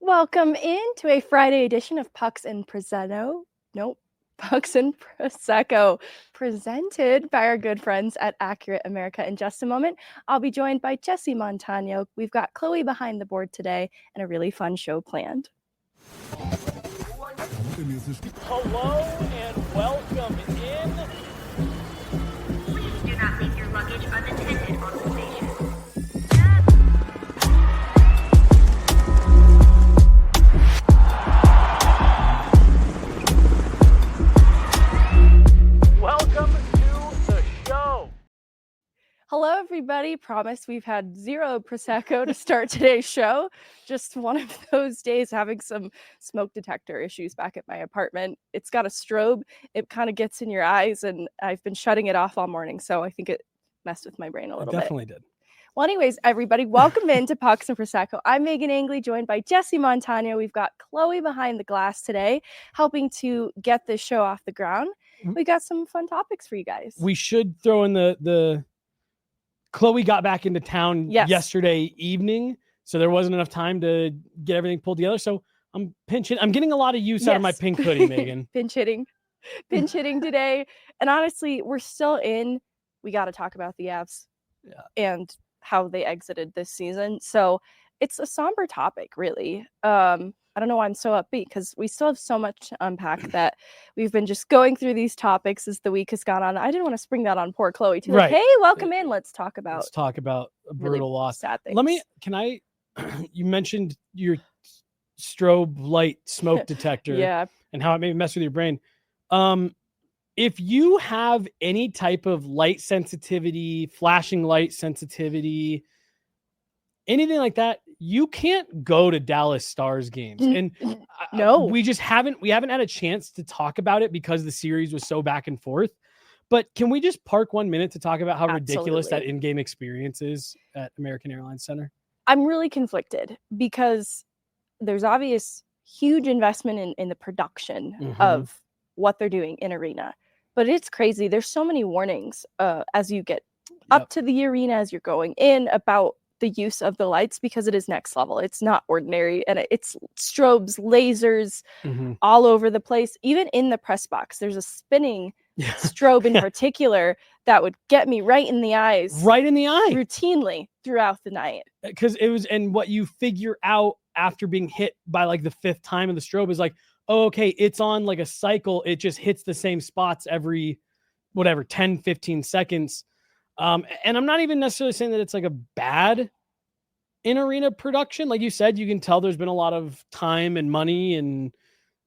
Welcome into a Friday edition of Pucks and Prosecco. Nope, Pucks and Prosecco, presented by our good friends at Accurate America. In just a moment, I'll be joined by Jesse Montano. We've got Chloe behind the board today and a really fun show planned. Hello and welcome in. Please do not leave your luggage unattended on the station. Welcome to the show. Hello, everybody. Promise we've had zero Prosecco to start today's show. Just one of those days having some smoke detector issues back at my apartment. It's got a strobe. It kind of gets in your eyes, and I've been shutting it off all morning, so I think it messed with my brain a little bit. Definitely did. Well, anyways, everybody, welcome into Pucks and Prosecco. I'm Meghan Angley, joined by Jesse Montano. We've got Chloe behind the glass today, helping to get this show off the ground. We got some fun topics for you guys. We should throw in the Chloe got back into town yesterday evening, so there wasn't enough time to get everything pulled together. So I'm pinching. I'm getting a lot of use out of my pink hoodie, Megan. Pinch hitting today. And honestly, we're still in. We got to talk about the Avs and how they exited this season. So it's a somber topic, really. I don't know why I'm so upbeat, because we still have so much to unpack that we've been just going through these topics as the week has gone on. I didn't want to spring that on poor Chloe too. Right. Like, hey, welcome in. Let's talk about a brutal loss. Sad things. You mentioned your strobe light smoke detector and how it may mess with your brain. If you have any type of light sensitivity, flashing light sensitivity, anything like that, you can't go to Dallas Stars games. And no, we haven't had a chance to talk about it because the series was so back and forth. But can we just park 1 minute to talk about how ridiculous that in-game experience is at American Airlines Center? I'm really conflicted because there's obvious huge investment in the production of what they're doing in arena. But it's crazy. There's so many warnings as you get up to the arena, as you're going in, about the use of the lights, because it is next level. It's not ordinary, and it's strobes, lasers all over the place. Even in the press box, there's a spinning strobe in particular that would get me right in the eyes routinely throughout the night. Because it was, and what you figure out after being hit by like the fifth time of the strobe is like, oh, okay, it's on like a cycle. It just hits the same spots every 10, 15 seconds. And I'm not even necessarily saying that it's like a bad in-arena production. Like you said, you can tell there's been a lot of time and money and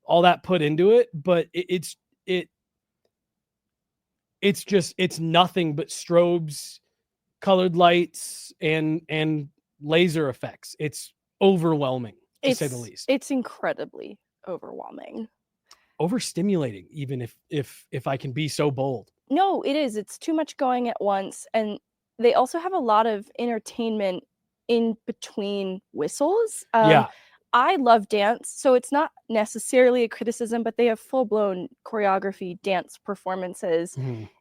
all that put into it, but it's nothing but strobes, colored lights, and laser effects. It's overwhelming, to say the least. It's incredibly overwhelming. Overstimulating, even if I can be so bold. No, it is. It's too much going at once. And they also have a lot of entertainment in between whistles. I love dance, so it's not necessarily a criticism, but they have full-blown choreography dance performances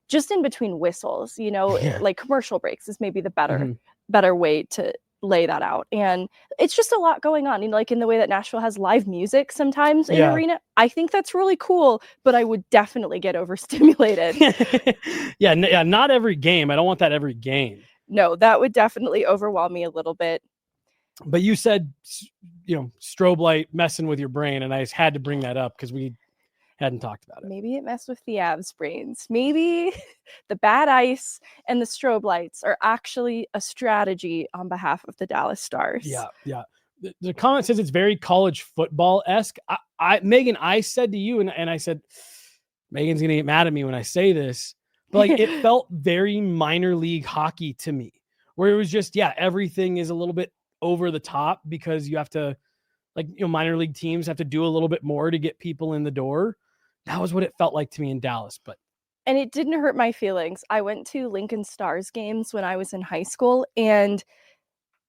just in between whistles, like commercial breaks is maybe the better way to lay that out. And it's just a lot going on, like in the way that Nashville has live music sometimes in arena. I think that's really cool, but I would definitely get overstimulated. Not every game. I don't want that every game. No, that would definitely overwhelm me a little bit. But you said, strobe light messing with your brain, and I just had to bring that up because we hadn't talked about it. Maybe it messed with the Avs brains. Maybe the bad ice and the strobe lights are actually a strategy on behalf of the Dallas Stars. Yeah. The comment says it's very college football-esque. Megan, I said to you, and I said, Megan's going to get mad at me when I say this, but like it felt very minor league hockey to me, where it was just, everything is a little bit over the top because you have to, minor league teams have to do a little bit more to get people in the door. That was what it felt like to me in Dallas. And it didn't hurt my feelings. I went to Lincoln Stars games when I was in high school, and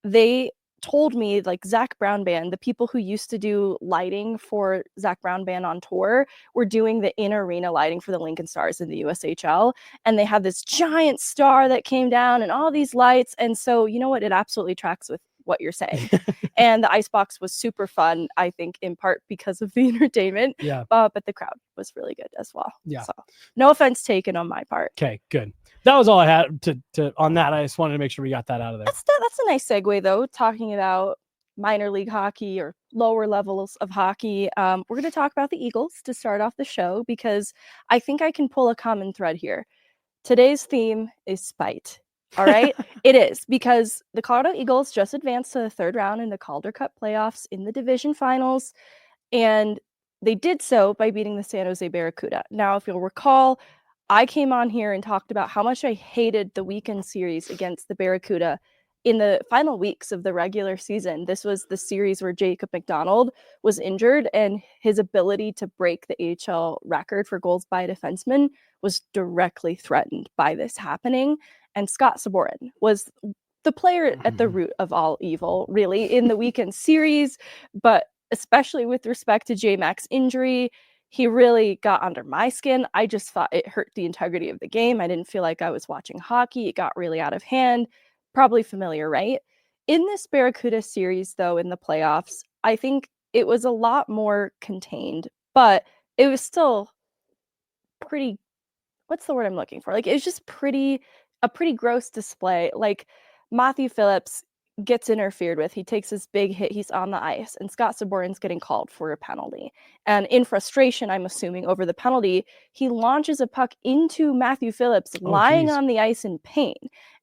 they told me, like, Zach Brown Band, the people who used to do lighting for Zach Brown Band on tour, were doing the in-arena lighting for the Lincoln Stars in the USHL. And they had this giant star that came down and all these lights. And so, you know what? It absolutely tracks with what you're saying. And the icebox was super fun, I think, in part because of the entertainment. Yeah. But the crowd was really good as well. Yeah. So no offense taken on my part. Okay, good. That was all I had to on that. I just wanted to make sure we got that out of there. That's a nice segue, though, talking about minor league hockey or lower levels of hockey. We're going to talk about the Eagles to start off the show, because I think I can pull a common thread here. Today's theme is spite. All right. It is, because the Colorado Eagles just advanced to the third round in the Calder Cup playoffs in the division finals. And they did so by beating the San Jose Barracuda. Now, if you'll recall, I came on here and talked about how much I hated the weekend series against the Barracuda in the final weeks of the regular season. This was the series where Jacob McDonald was injured, and his ability to break the AHL record for goals by a defenseman was directly threatened by this happening. And Scott Sabourin was the player at the root of all evil, really, in the weekend series, but especially with respect to J-Mac's injury. He really got under my skin. I just thought it hurt the integrity of the game. I didn't feel like I was watching hockey. It got really out of hand. Probably familiar, right? In this Barracuda series, though, in the playoffs, I think it was a lot more contained, but it was still pretty, what's the word I'm looking for? Like, it was just a pretty gross display. Like, Matthew Phillips gets interfered with. He takes this big hit. He's on the ice, and Scott Sabourin's getting called for a penalty. And in frustration, I'm assuming, over the penalty, he launches a puck into Matthew Phillips lying on the ice in pain.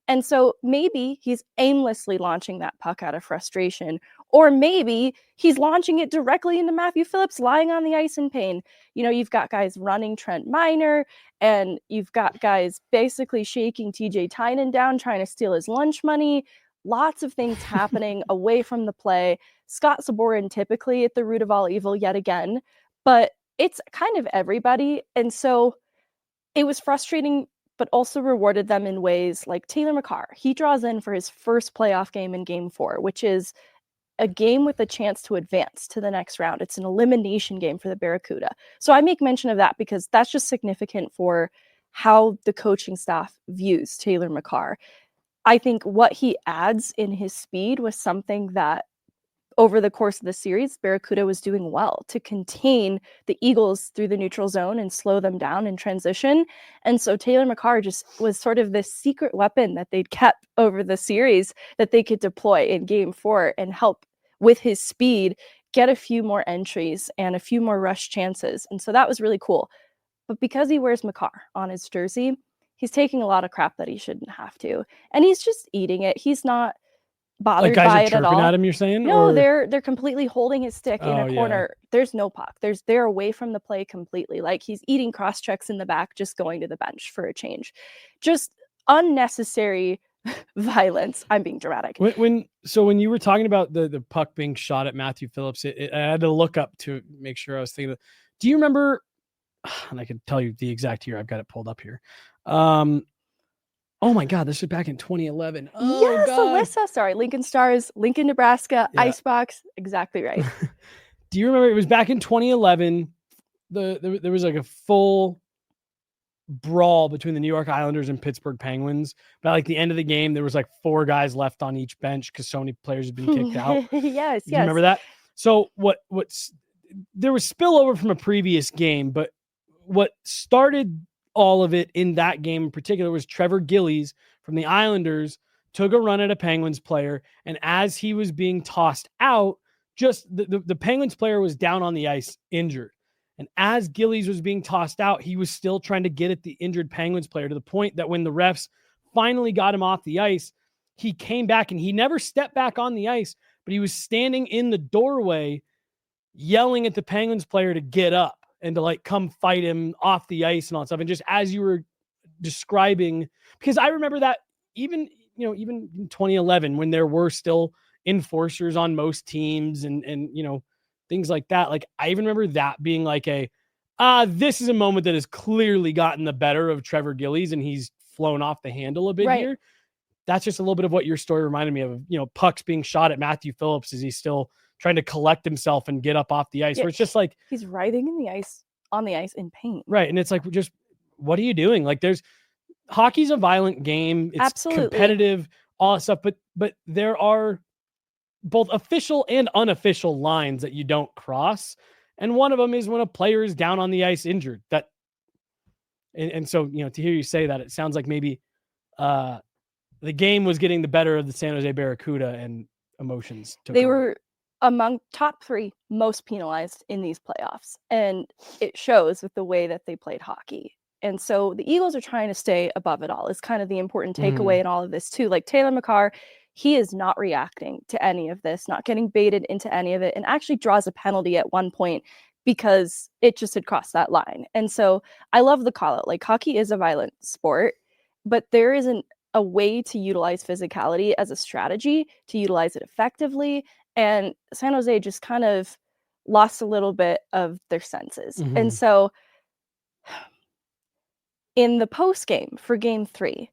And so maybe he's aimlessly launching that puck out of frustration, or maybe he's launching it directly into Matthew Phillips lying on the ice in pain. You know, you've got guys running Trent Miner, and you've got guys basically shaking TJ Tynan down, trying to steal his lunch money. Lots of things happening away from the play. Scott Sabourin typically at the root of all evil yet again, but it's kind of everybody. And so it was frustrating, but also rewarded them in ways like Taylor Makar. He draws in for his first playoff game in Game 4, which is a game with a chance to advance to the next round. It's an elimination game for the Barracuda. So I make mention of that because that's just significant for how the coaching staff views Taylor Makar. I think what he adds in his speed was something that over the course of the series, Barracuda was doing well to contain the Eagles through the neutral zone and slow them down in transition. And so Taylor Makar just was sort of this secret weapon that they'd kept over the series that they could deploy in Game 4 and help with his speed get a few more entries and a few more rush chances. And so that was really cool. But because he wears Makar on his jersey, he's taking a lot of crap that he shouldn't have to. And he's just eating it. He's not bothered like by it at all. At him, you're saying? No, or... they're completely holding his stick in a corner. Yeah. There's no puck. They're away from the play completely. Like, he's eating cross checks in the back, just going to the bench for a change. Just unnecessary violence. I'm being dramatic. When you were talking about the puck being shot at Matthew Phillips, I had to look up to make sure I was thinking. Do you remember? And I can tell you the exact year. I've got it pulled up here. Oh my God, this was back in 2011. Oh, yes, God. Alyssa. Sorry, Lincoln Stars, Lincoln, Nebraska, yeah. Icebox. Exactly right. Do you remember? It was back in 2011. There was like a full brawl between the New York Islanders and Pittsburgh Penguins. By like the end of the game, there was like 4 guys left on each bench because so many players had been kicked out. Yes. You remember that? So there was spillover from a previous game, but what started all of it in that game in particular was Trevor Gillies from the Islanders took a run at a Penguins player, and as he was being tossed out, just the Penguins player was down on the ice injured. And as Gillies was being tossed out, he was still trying to get at the injured Penguins player, to the point that when the refs finally got him off the ice, he came back and he never stepped back on the ice, but he was standing in the doorway yelling at the Penguins player to get up and to like come fight him off the ice and all that stuff. And just as you were describing, because I remember that even in 2011, when there were still enforcers on most teams and things like that. Like, I even remember that being like this is a moment that has clearly gotten the better of Trevor Gillies and he's flown off the handle a bit here. That's just a little bit of what your story reminded me of, pucks being shot at Matthew Phillips as he's still trying to collect himself and get up off the ice, where it's just like he's writhing on the ice in pain. Right. And it's like, just, what are you doing? Like, hockey's a violent game. It's absolutely competitive, all that stuff, but there are both official and unofficial lines that you don't cross. And one of them is when a player is down on the ice injured. And so, to hear you say that, it sounds like maybe the game was getting the better of the San Jose Barracuda and emotions. They were among top 3 most penalized in these playoffs. And it shows with the way that they played hockey. And so the Eagles are trying to stay above it all. Is kind of the important takeaway in all of this too. Like Taylor Makar, he is not reacting to any of this, not getting baited into any of it, and actually draws a penalty at one point because it just had crossed that line. And so I love the call out. Like, hockey is a violent sport, but there isn't a way to utilize physicality as a strategy to utilize it effectively. And San Jose just kind of lost a little bit of their senses. And so in the post game for game 3,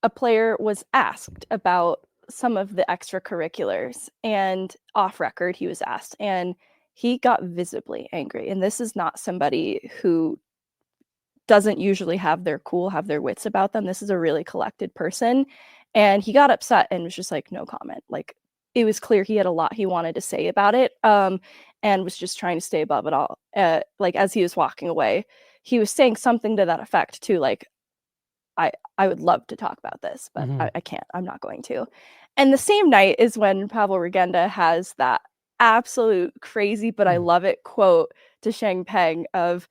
a player was asked about some of the extracurriculars, and off record he was asked, and he got visibly angry. And this is not somebody who doesn't usually have their cool, have their wits about them. This is a really collected person. And he got upset and was just like, no comment. Like, it was clear he had a lot he wanted to say about it, and was just trying to stay above it all. Like, as he was walking away, he was saying something to that effect too, like, I would love to talk about this, but I can't. I'm not going to. And the same night is when Pavel Regenda has that absolute crazy, but I love it quote to Sheng Peng of,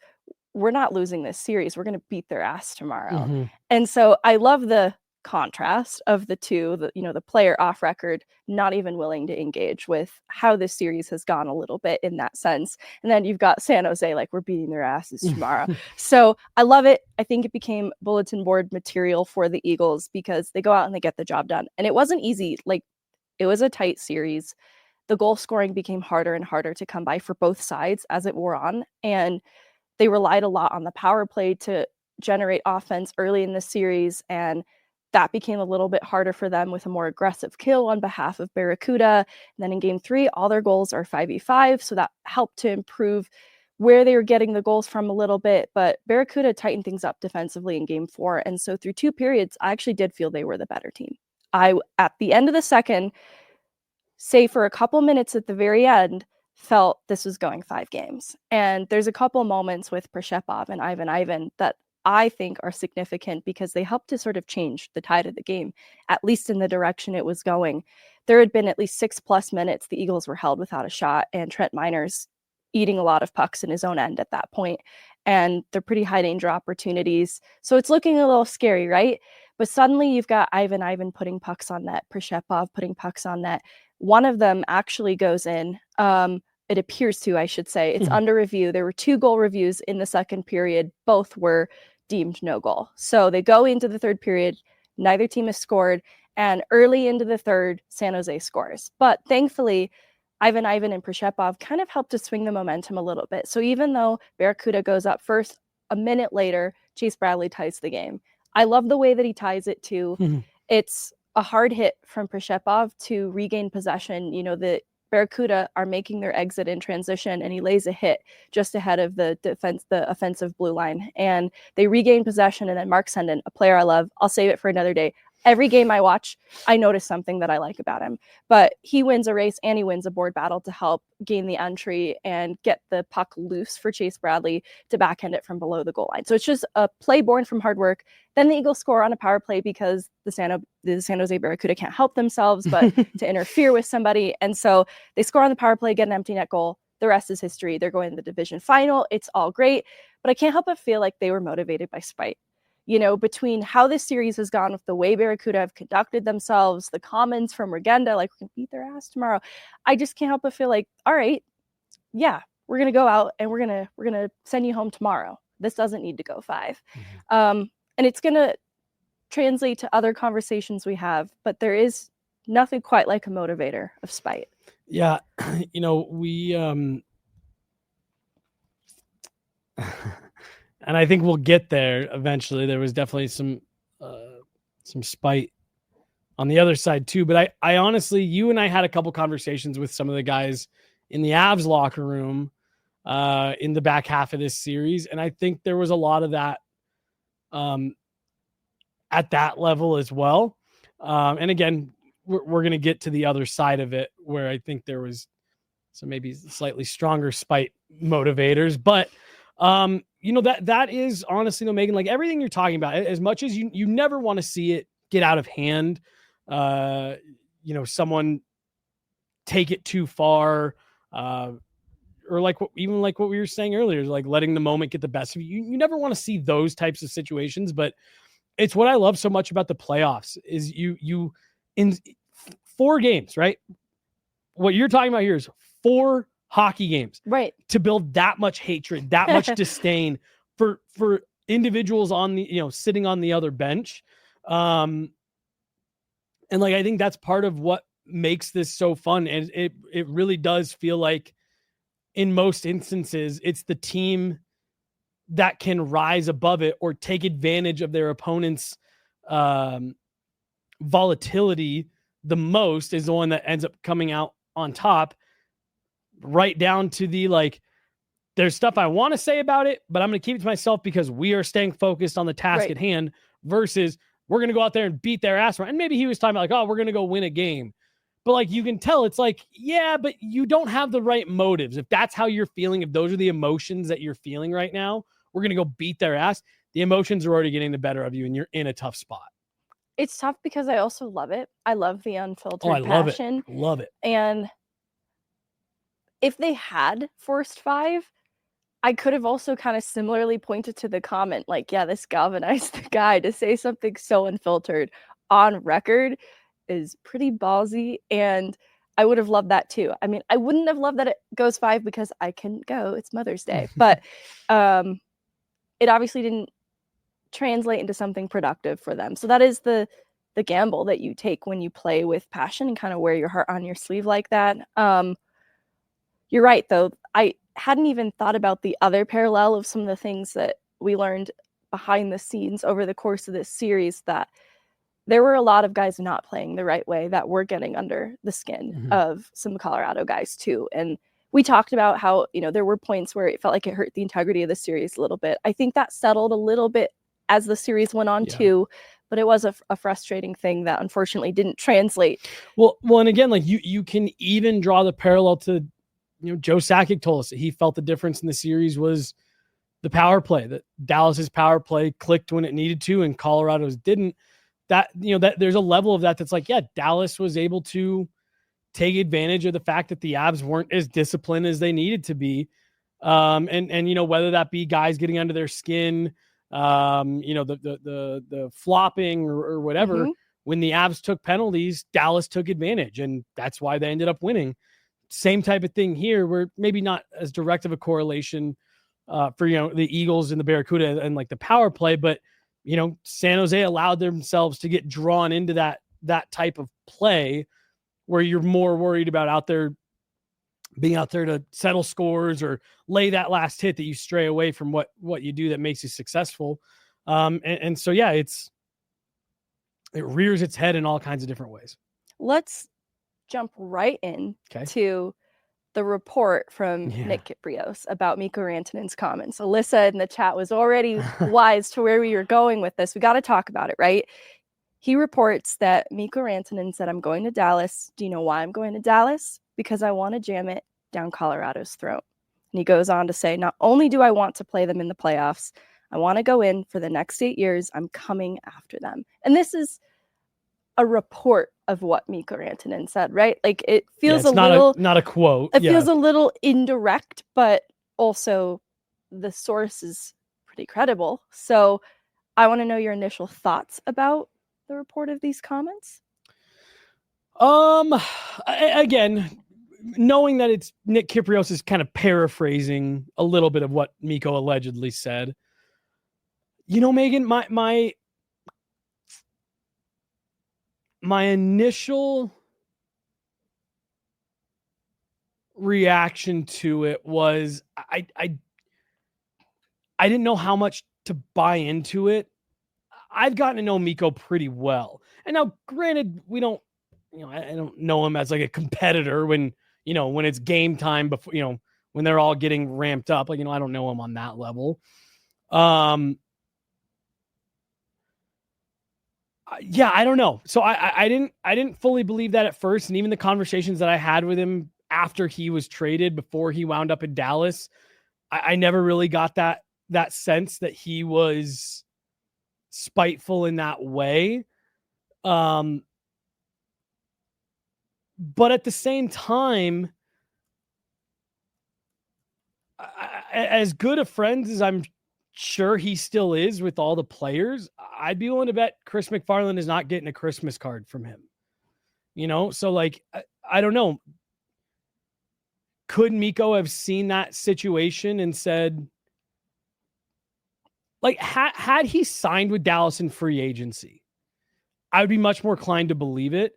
we're not losing this series. We're going to beat their ass tomorrow. And so I love the contrast of the two, the player off record, not even willing to engage with how this series has gone a little bit in that sense. And then you've got San Jose, like, we're beating their asses tomorrow. So I love it. I think it became bulletin board material for the Eagles because they go out and they get the job done. And it wasn't easy. Like, it was a tight series. The goal scoring became harder and harder to come by for both sides as it wore on. And they relied a lot on the power play to generate offense early in the series, and that became a little bit harder for them with a more aggressive kill on behalf of Barracuda. And then in game 3, all their goals are 5v5, so that helped to improve where they were getting the goals from a little bit. But Barracuda tightened things up defensively in game 4, and so through 2 periods, I actually did feel they were the better team. At the end of the second, say for a couple minutes at the very end, felt this was going 5 games. And there's a couple moments with Prosecco and Ivan that I think are significant because they helped to sort of change the tide of the game, at least in the direction it was going. There had been at least 6+ minutes the Eagles were held without a shot, and Trent Miner's eating a lot of pucks in his own end at that point, and they're pretty high danger opportunities. So it's looking a little scary, right? But suddenly you've got Ivan putting pucks on net, Prosecco putting pucks on net. One of them actually goes in. It appears to, I should say. It's under review. There were 2 goal reviews in the second period. Both were deemed no goal. So they go into the third period. Neither team has scored. And early into the third, San Jose scores. But thankfully, Ivan and Prosecco kind of helped to swing the momentum a little bit. So even though Barracuda goes up first, a minute later, Chase Bradley ties the game. I love the way that he ties it too. It's a hard hit from Prosecco to regain possession. The Barracuda are making their exit in transition, and he lays a hit just ahead of the offensive blue line, and they regain possession. And then Mark Senden, a player I love, I'll save it for another day. Every game I watch, I notice something that I like about him, but he wins a race and he wins a board battle to help gain the entry and get the puck loose for Chase Bradley to backhand it from below the goal line. So it's just a play born from hard work. Then the Eagles score on a power play because the San Jose Barracuda can't help themselves but to interfere with somebody. And so they score on the power play, get an empty net goal. The rest is history. They're going to the division final. It's all great, but I can't help but feel like they were motivated by spite. Between how this series has gone with the way Barracuda have conducted themselves, the comments from Regenda, like, we're going to beat their ass tomorrow. I just can't help but feel like, all right, yeah, we're going to go out and we're going to send you home tomorrow. This doesn't need to go 5. And it's going to translate to other conversations we have, but there is nothing quite like a motivator of spite. Yeah. We, and I think we'll get there eventually. There was definitely some spite on the other side too. But I honestly, you and I had a couple conversations with some of the guys in the Avs locker room in the back half of this series. And I think there was a lot of that at that level as well. And again, we're going to get to the other side of it where I think there was some maybe slightly stronger spite motivators, but that is honestly, Meghan, like everything you're talking about, as much as you never want to see it get out of hand, someone take it too far, or like what we were saying earlier, like letting the moment get the best of you. You never want to see those types of situations, but it's what I love so much about the playoffs is you in 4 games, right? What you're talking about here is 4 hockey games, right? To build that much hatred, that much disdain for individuals on the, sitting on the other bench. And like, I think that's part of what makes this so fun. And it really does feel like in most instances, it's the team that can rise above it or take advantage of their opponent's volatility the most is the one that ends up coming out on top, right down to the, like, there's stuff I want to say about it, but I'm going to keep it to myself because we are staying focused on the task at hand versus we're going to go out there and beat their ass. And maybe he was talking about like, oh, we're going to go win a game. But like, you can tell it's like, yeah, but you don't have the right motives. If that's how you're feeling, if those are the emotions that you're feeling right now, we're going to go beat their ass. The emotions are already getting the better of you and you're in a tough spot. It's tough because I also love it. I love the unfiltered passion. Love it. And if they had forced 5, I could have also kind of similarly pointed to the comment, like, yeah, this galvanized the guy to say something so unfiltered on record is pretty ballsy. And I would have loved that too. I mean, I wouldn't have loved that it goes 5 because I couldn't go. It's Mother's Day. But it obviously didn't translate into something productive for them. So that is the gamble that you take when you play with passion and kind of wear your heart on your sleeve like that. You're right, though. I hadn't even thought about the other parallel of some of the things that we learned behind the scenes over the course of this series, that there were a lot of guys not playing the right way that were getting under the skin of some Colorado guys too. And we talked about how, there were points where it felt like it hurt the integrity of the series a little bit. I think that settled a little bit as the series went on too, but it was a frustrating thing that unfortunately didn't translate. Well, and again, like you can even draw the parallel to, Joe Sakic told us that he felt the difference in the series was the power play, that Dallas's power play clicked when it needed to and Colorado's didn't. That, that there's a level of that that's like, yeah, Dallas was able to take advantage of the fact that the Avs weren't as disciplined as they needed to be. And whether that be guys getting under their skin, the flopping or whatever, when the Avs took penalties, Dallas took advantage, and that's why they ended up winning. Same type of thing here, where maybe not as direct of a correlation for, the Eagles and the Barracuda and like the power play, but San Jose allowed themselves to get drawn into that type of play where you're more worried about being out there to settle scores or lay that last hit that you stray away from what you do that makes you successful. And so, yeah, it rears its head in all kinds of different ways. Let's jump right in to the report from Nick Kypreos about Mikko Rantanen's comments. Alyssa in the chat was already wise to where we were going with this. We got to talk about it, right? He reports that Mikko Rantanen said, "I'm going to Dallas. Do you know why I'm going to Dallas? Because I want to jam it down Colorado's throat." And he goes on to say, "Not only do I want to play them in the playoffs, I want to go in for the next 8 years. I'm coming after them." And this is a report of what Mikko Rantanen said, right? Like, it feels not a quote. It feels a little indirect, but also the source is pretty credible. So I want to know your initial thoughts about the report of these comments. Again, knowing that it's Nick Kypreos is kind of paraphrasing a little bit of what Mikko allegedly said. Meghan, my initial reaction to it was I didn't know how much to buy into it. I've gotten to know Mikko pretty well. And now, granted, we don't, I don't know him as like a competitor when it's game time before, when they're all getting ramped up. Like, I don't know him on that level. Yeah, I don't know. So I didn't fully believe that at first, and even the conversations that I had with him after he was traded, before he wound up in Dallas, I never really got that sense that he was spiteful in that way. But at the same time, as good of friends as I'm sure he still is with all the players, I'd be willing to bet Chris MacFarland is not getting a Christmas card from him. So like, I don't know. Could Mikko have seen that situation and said, like, had he signed with Dallas in free agency, I would be much more inclined to believe it.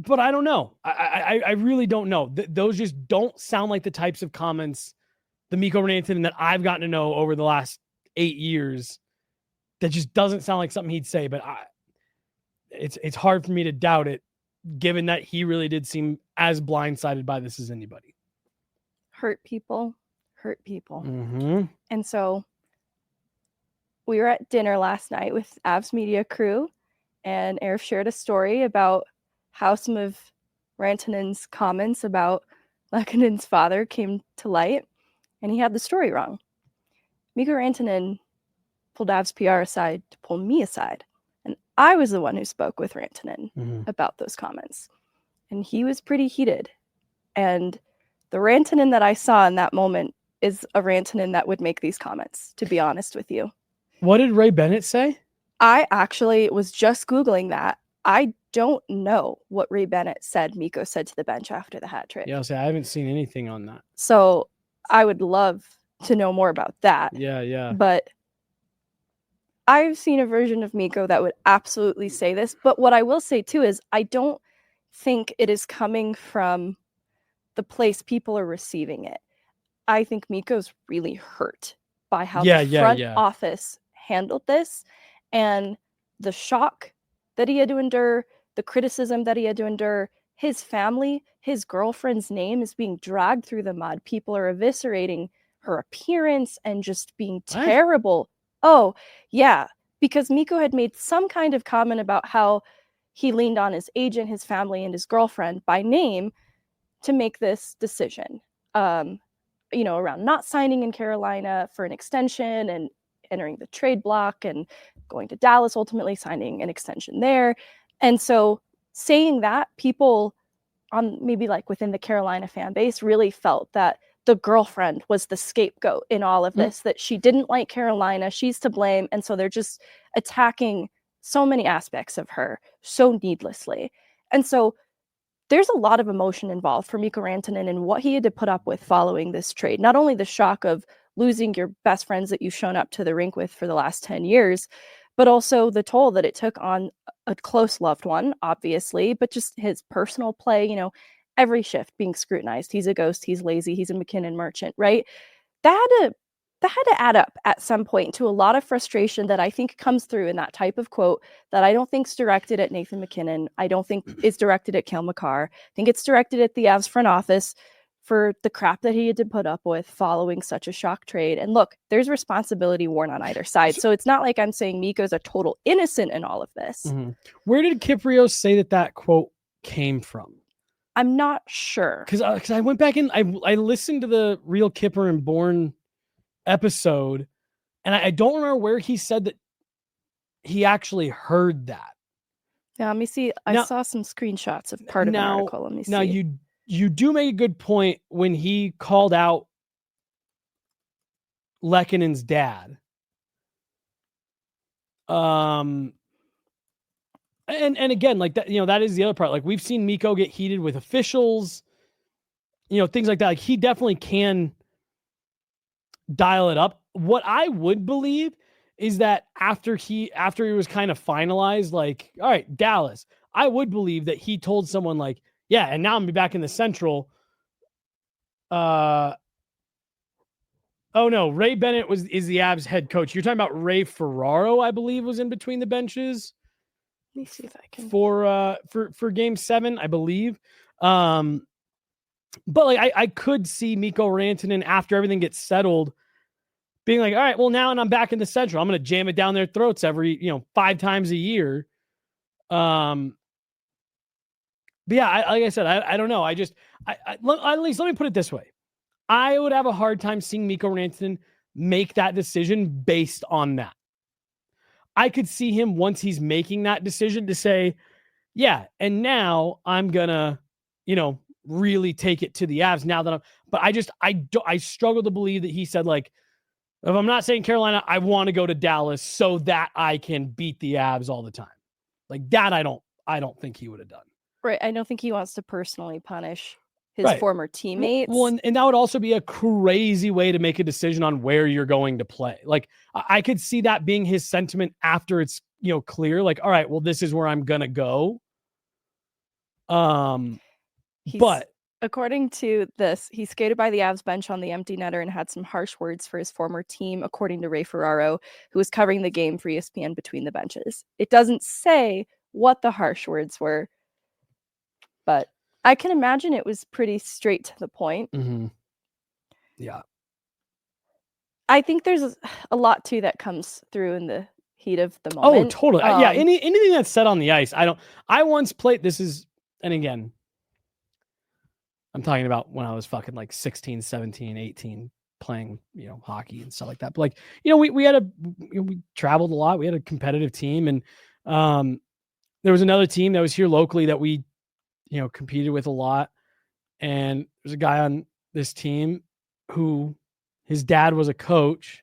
But I don't know. I really don't know. Those just don't sound like the types of comments, the Mikko Rantanen that I've gotten to know over the last 8 years. That just doesn't sound like something he'd say. But it's hard for me to doubt it, given that he really did seem as blindsided by this as anybody. Hurt people. Mm-hmm. And so we were at dinner last night with Avs Media crew, and Erik shared a story about how some of Rantanen's comments about MacKinnon's father came to light, and he had the story wrong. Mikko Rantanen pulled Avs PR aside to pull me aside, and I was the one who spoke with Rantanen about those comments, and he was pretty heated. And the Rantanen that I saw in that moment is a Rantanen that would make these comments, to be honest with you. What did Ray Bennett say? I actually was just Googling that. I don't know what Ray Bennett said Mikko said to the bench after the hat trick. Yeah, I'll say I haven't seen anything on that. So I would love to know more about that. Yeah. But I've seen a version of Mikko that would absolutely say this. But what I will say too is I don't think it is coming from the place people are receiving it. I think Mikko's really hurt by how the front office handled this, and the shock that he had to endure, the criticism that he had to endure. His family, his girlfriend's name is being dragged through the mud. People are eviscerating her appearance and just being terrible. Oh, yeah, because Mikko had made some kind of comment about how he leaned on his agent, his family, and his girlfriend by name to make this decision. Around not signing in Carolina for an extension and entering the trade block and going to Dallas, ultimately signing an extension there. And so saying that, people on maybe like within the Carolina fan base really felt that the girlfriend was the scapegoat in all of this, that she didn't like Carolina, she's to blame. And so they're just attacking so many aspects of her so needlessly. And so there's a lot of emotion involved for Mikko Rantanen and what he had to put up with following this trade. Not only the shock of losing your best friends that you've shown up to the rink with for the last 10 years, but also the toll that it took on a close loved one, obviously, but just his personal play, every shift being scrutinized. He's a ghost, he's lazy, he's a MacKinnon merchant, right? That had to add up at some point to a lot of frustration that I think comes through in that type of quote that I don't think is directed at Nathan MacKinnon. I don't think it's directed at Cale Makar. I think it's directed at the Avs front office for the crap that he had to put up with following such a shock trade. And look, there's responsibility worn on either side. So it's not like I'm saying Mikko's a total innocent in all of this. Mm-hmm. Where did Kyprios say that quote came from? I'm not sure. Because I went back and I listened to the Real Kipper and Bourne episode, and I don't remember where he said that he actually heard that. Yeah, let me see. I saw some screenshots of part of the article. Let me see. Now you do make a good point when he called out Lekkonen's dad. And again, like that, that is the other part. Like, we've seen Mikko get heated with officials, things like that. Like, he definitely can dial it up. What I would believe is that after he was kind of finalized, like, all right, Dallas, I would believe that he told someone like, yeah, and now I'm gonna be back in the Central. Oh no, Ray Bennett is the Avs head coach. You're talking about Ray Ferraro, I believe, was in between the benches. Let me see if I can for Game 7, I believe. But like I could see Mikko Rantanen after everything gets settled being like, all right, well now, and I'm back in the Central, I'm going to jam it down their throats every, 5 times a year. But yeah, like I said, I don't know. At least let me put it this way. I would have a hard time seeing Mikko Rantanen make that decision based on that. I could see him once he's making that decision to say, yeah, and now I'm gonna, really take it to the Avs now that I struggle to believe that he said, like, if I'm not saying Carolina, I want to go to Dallas so that I can beat the Avs all the time. Like that, I don't think he would have done. Right. I don't think he wants to personally punish his former teammates. Well, and that would also be a crazy way to make a decision on where you're going to play. Like I could see that being his sentiment after it's, clear, like, all right, well, this is where I'm going to go. But according to this, he skated by the Avs bench on the empty netter and had some harsh words for his former team, according to Ray Ferraro, who was covering the game for ESPN between the benches. It doesn't say what the harsh words were, but I can imagine it was pretty straight to the point. Mm-hmm. Yeah. I think there's a lot too that comes through in the heat of the moment. Oh, totally. Yeah. Anything that's said on the ice. I once played, and again, I'm talking about when I was fucking like 16, 17, 18 playing, hockey and stuff like that. But like, we traveled a lot. We had a competitive team, and there was another team that was here locally that we, competed with a lot. And there's a guy on this team who his dad was a coach.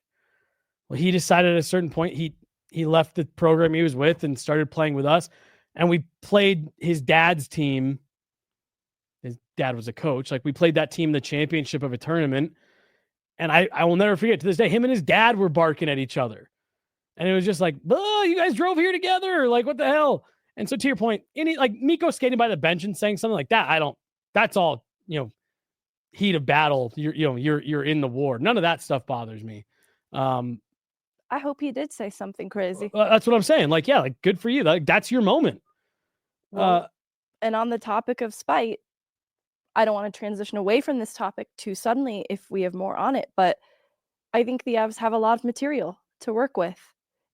Well, he decided at a certain point, he left the program he was with and started playing with us. And we played his dad's team. His dad was a coach. Like we played that team, the championship of a tournament. And I will never forget, to this day, him and his dad were barking at each other. And it was just like, oh, you guys drove here together. Like, what the hell? And so to your point, like Mikko skating by the bench and saying something like that, that's all, heat of battle. You're in the war. None of that stuff bothers me. I hope he did say something crazy. That's what I'm saying. Like, yeah, like good for you. Like that's your moment. Well, and on the topic of spite, I don't want to transition away from this topic too suddenly if we have more on it, but I think the Avs have a lot of material to work with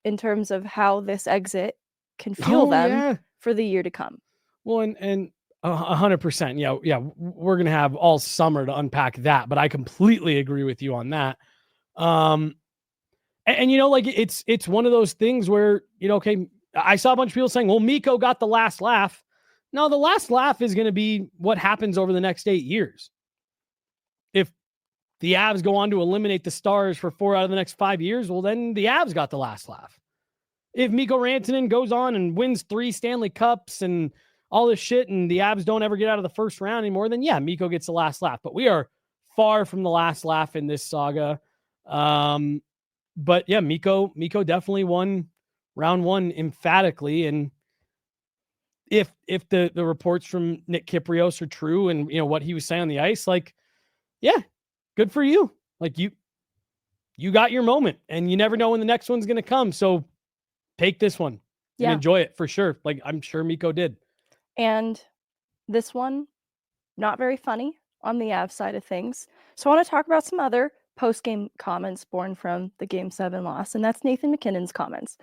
in terms of how this exit can fuel them for the year to come. Well, and 100%. Yeah. We're going to have all summer to unpack that, but I completely agree with you on that. And like it's one of those things where, okay, I saw a bunch of people saying, well, Mikko got the last laugh. No, the last laugh is going to be what happens over the next 8 years. If the Avs go on to eliminate the Stars for 4 out of the next 5 years, well, then the Avs got the last laugh. If Mikko Rantanen goes on and wins 3 Stanley Cups and all this shit and the Avs don't ever get out of the first round anymore, then yeah, Mikko gets the last laugh. But we are far from the last laugh in this saga. But yeah, Mikko definitely won round 1 emphatically. And if the reports from Nick Kypreos are true and what he was saying on the ice, like, yeah, good for you. Like you got your moment and you never know when the next one's going to come. So take this one and enjoy it for sure. Like I'm sure Mikko did. And this one, not very funny on the Avs side of things. So I want to talk about some other post-game comments born from the Game 7 loss, and that's Nathan MacKinnon's comments.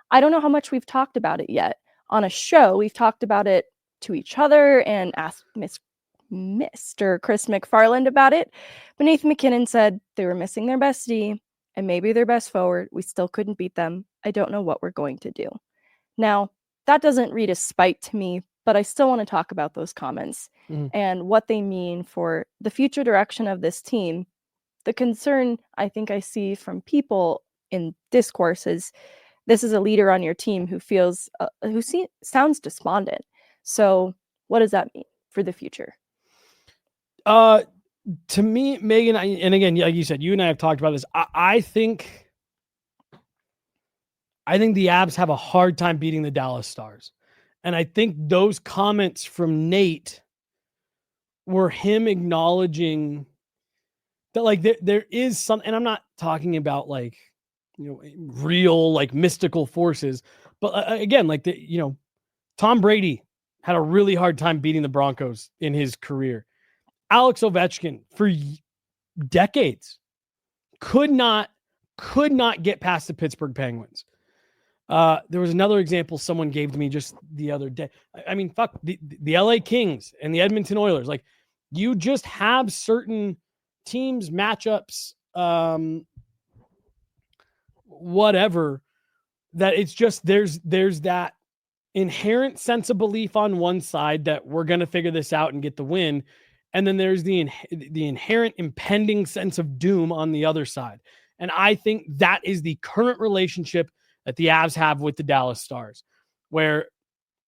I don't know how much we've talked about it yet. On a show, we've talked about it to each other and asked Mr. Chris McFarland about it. But Nathan MacKinnon said they were missing their best D and maybe their best forward. We still couldn't beat them. I don't know what we're going to do. Now, that doesn't read as spite to me, but I still want to talk about those comments and what they mean for the future direction of this team. The concern I think I see from people in discourse is this is a leader on your team who feels, sounds despondent. So what does that mean for the future? To me, Megan, and again, like you said, you and I have talked about this. I think the Avs have a hard time beating the Dallas Stars. And I think those comments from Nate were him acknowledging that like there is some, and I'm not talking about like, real like mystical forces, but again, like Tom Brady had a really hard time beating the Broncos in his career. Alex Ovechkin for decades could not could not get past the Pittsburgh Penguins. There was another example someone gave to me just the other day. I mean, fuck the LA Kings and the Edmonton Oilers. Like, you just have certain teams, matchups, whatever, that it's just there's that inherent sense of belief on one side that we're going to figure this out and get the win. And then there's the inherent impending sense of doom on the other side. And I think that is the current relationship that the Avs have with the Dallas Stars, where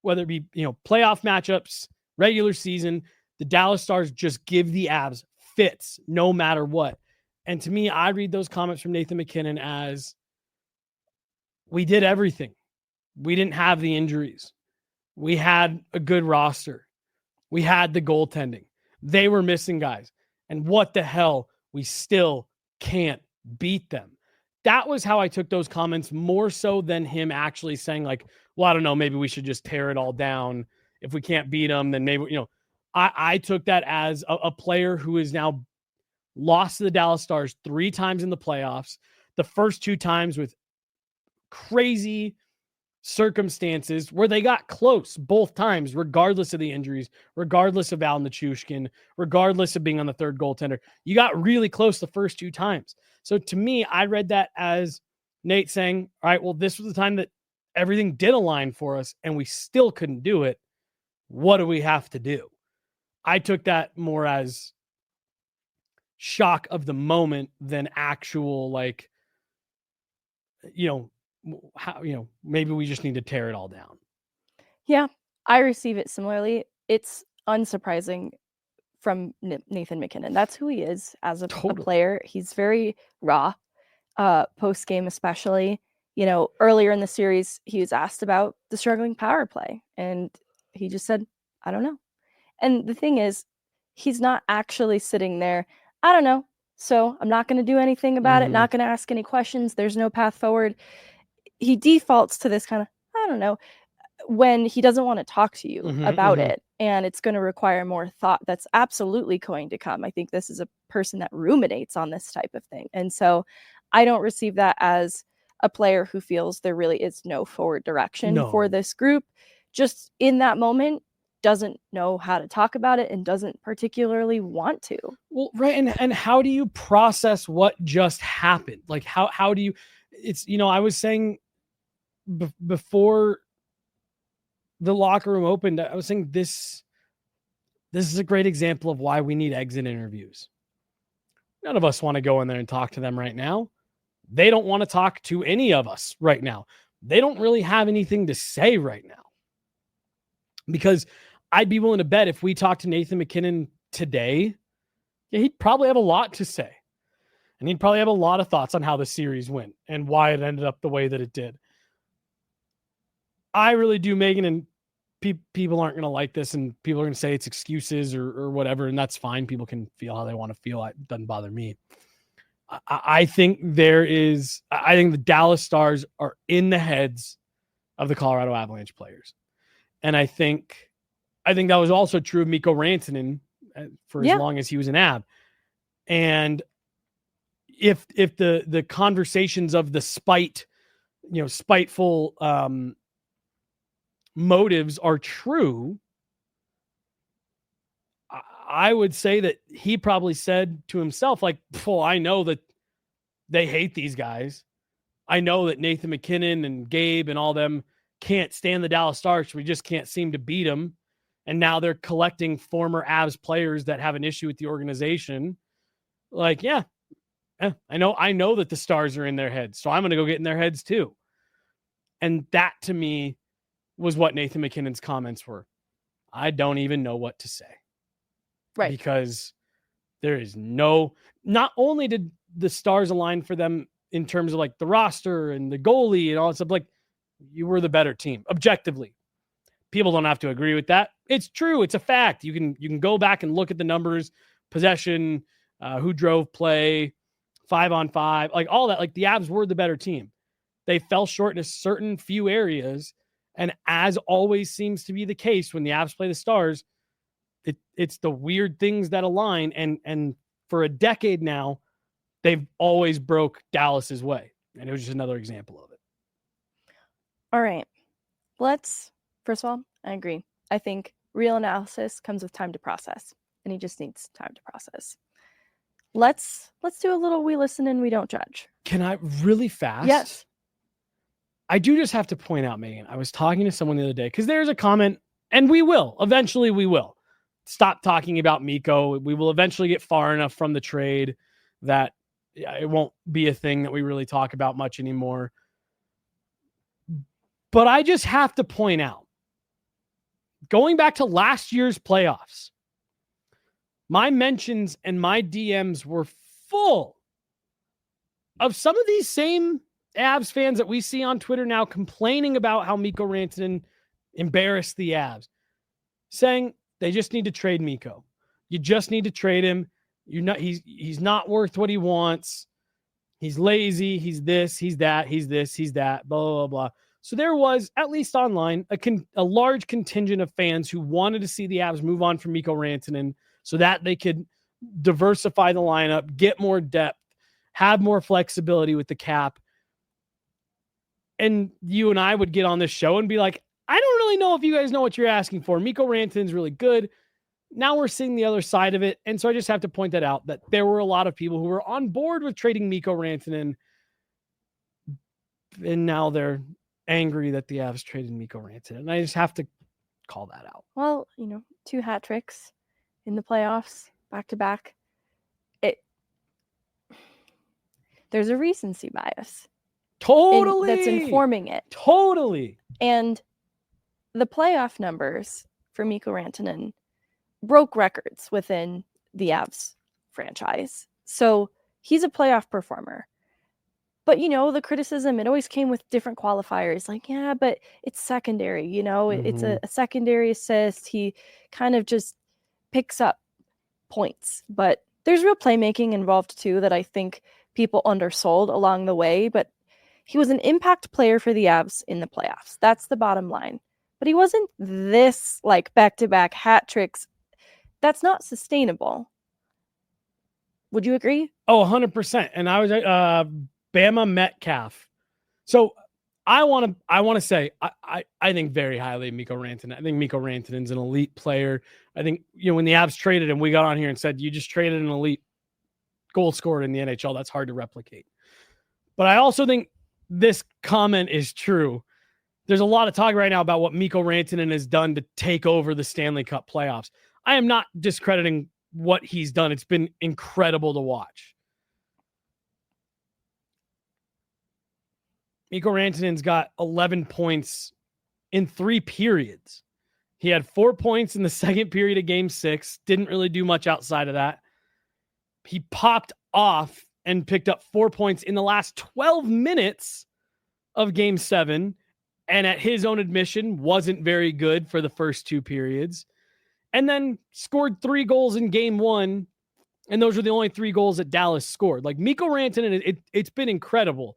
whether it be, playoff matchups, regular season, the Dallas Stars just give the Avs fits no matter what. And to me, I read those comments from Nathan MacKinnon as, we did everything. We didn't have the injuries. We had a good roster. We had the goaltending. They were missing guys. And what the hell? We still can't beat them. That was how I took those comments, more so than him actually saying, like, well, I don't know, maybe we should just tear it all down. If we can't beat them, then maybe, I took that as a player who is now lost to the Dallas Stars 3 times in the playoffs. The first 2 times with crazy circumstances where they got close both times, regardless of the injuries, regardless of Al Nichushkin, regardless of being on the third goaltender. You got really close the first 2 times. So to me, I read that as Nate saying, all right, well, this was the time that everything did align for us and we still couldn't do it. What do we have to do? I took that more as shock of the moment than actual, like, how, maybe we just need to tear it all down. Yeah, I receive it similarly. It's unsurprising from Nathan MacKinnon. That's who he is as a player. He's very raw, post game especially. Earlier in the series, he was asked about the struggling power play, and he just said, I don't know. And the thing is, he's not actually sitting there, I don't know, so I'm not going to do anything about it, not going to ask any questions. There's no path forward. He defaults to this kind of, I don't know, when he doesn't want to talk to you about it. And it's going to require more thought. That's absolutely going to come. I think this is a person that ruminates on this type of thing. And so I don't receive that as a player who feels there really is no forward direction for this group. Just in that moment, doesn't know how to talk about it and doesn't particularly want to. Well, right. And how do you process what just happened? Like, how do you, it's, I was saying before the locker room opened, I was saying this is a great example of why we need exit interviews. None of us want to go in there and talk to them right now. They don't want to talk to any of us right now. They don't really have anything to say right now. Because I'd be willing to bet if we talked to Nathan MacKinnon today, he'd probably have a lot to say. And he'd probably have a lot of thoughts on how the series went and why it ended up the way that it did. I really do, Meghan, and people aren't going to like this, and people are going to say it's excuses or whatever, and that's fine. People can feel how they want to feel. It doesn't bother me. I think I think the Dallas Stars are in the heads of the Colorado Avalanche players. And I think that was also true of Mikko Rantanen for as long as he was an Av. And if the conversations of the spiteful motives are true, I would say that he probably said to himself, like, well, I know that they hate these guys. I know that Nathan MacKinnon and Gabe and all them can't stand the Dallas Stars. We just can't seem to beat them. And now they're collecting former Avs players that have an issue with the organization. Like, I know that the Stars are in their heads, so I'm going to go get in their heads too. And that to me was what Nathan MacKinnon's comments were. I don't even know what to say. Right. Because there is not only did the Stars align for them in terms of like the roster and the goalie and all that stuff, like, you were the better team objectively. People don't have to agree with that. It's true. It's a fact. You can go back and look at the numbers, possession, who drove play, 5-on-5, like all that. Like, the Avs were the better team. They fell short in a certain few areas. And as always seems to be the case when the Avs play the Stars, it's the weird things that align. And for a decade now, they've always broke Dallas's way. And it was just another example of it. All right. First of all, I agree. I think real analysis comes with time to process, and he just needs time to process. Let's do a little we listen and we don't judge. Can I really fast? Yes. I do just have to point out, Meghan, I was talking to someone the other day because there's a comment, and eventually we will stop talking about Mikko. We will eventually get far enough from the trade that it won't be a thing that we really talk about much anymore. But I just have to point out, going back to last year's playoffs, my mentions and my DMs were full of some of these same Avs fans that we see on Twitter now complaining about how Mikko Rantanen embarrassed the Avs, saying they just need to trade Mikko. You just need to trade him. He's not worth what he wants. He's lazy. He's this, he's that, he's this, he's that, blah, blah, blah. So there was, at least online, a large contingent of fans who wanted to see the Avs move on from Mikko Rantanen so that they could diversify the lineup, get more depth, have more flexibility with the cap. And you and I would get on this show and be like, I don't really know if you guys know what you're asking for. Mikko Rantanen's really good. Now we're seeing the other side of it. And so I just have to point that out, that there were a lot of people who were on board with trading Mikko Rantanen. And now they're angry that the Avs traded Mikko Rantanen. And I just have to call that out. Well, 2 hat tricks in the playoffs, back to back. There's a recency bias. Totally. That's informing it. Totally. And the playoff numbers for Mikko Rantanen broke records within the Avs franchise. So he's a playoff performer. But, the criticism, it always came with different qualifiers. Like, yeah, but it's secondary, it's a secondary assist. He kind of just picks up points. But there's real playmaking involved too that I think people undersold along the way. But he was an impact player for the Avs in the playoffs. That's the bottom line. But he wasn't this back-to-back hat tricks. That's not sustainable. Would you agree? Oh, 100%. And I was Bama Metcalf. So I want to say I think very highly of Mikko Rantanen. I think Mikko Rantanen's an elite player. I think when the Avs traded him, we got on here and said you just traded an elite goal scorer in the NHL. That's hard to replicate. But I also think this comment is true. There's a lot of talk right now about what Mikko Rantanen has done to take over the Stanley Cup playoffs. I am not discrediting what he's done. It's been incredible to watch. Mikko Rantanen's got 11 points in 3 periods. He had 4 points in the second period of Game 6. Didn't really do much outside of that. He popped off and picked up 4 points in the last 12 minutes of Game 7. And at his own admission, wasn't very good for the first 2 periods. And then scored 3 goals in Game 1. And those were the only 3 goals that Dallas scored. Mikko Rantanen, it's been incredible.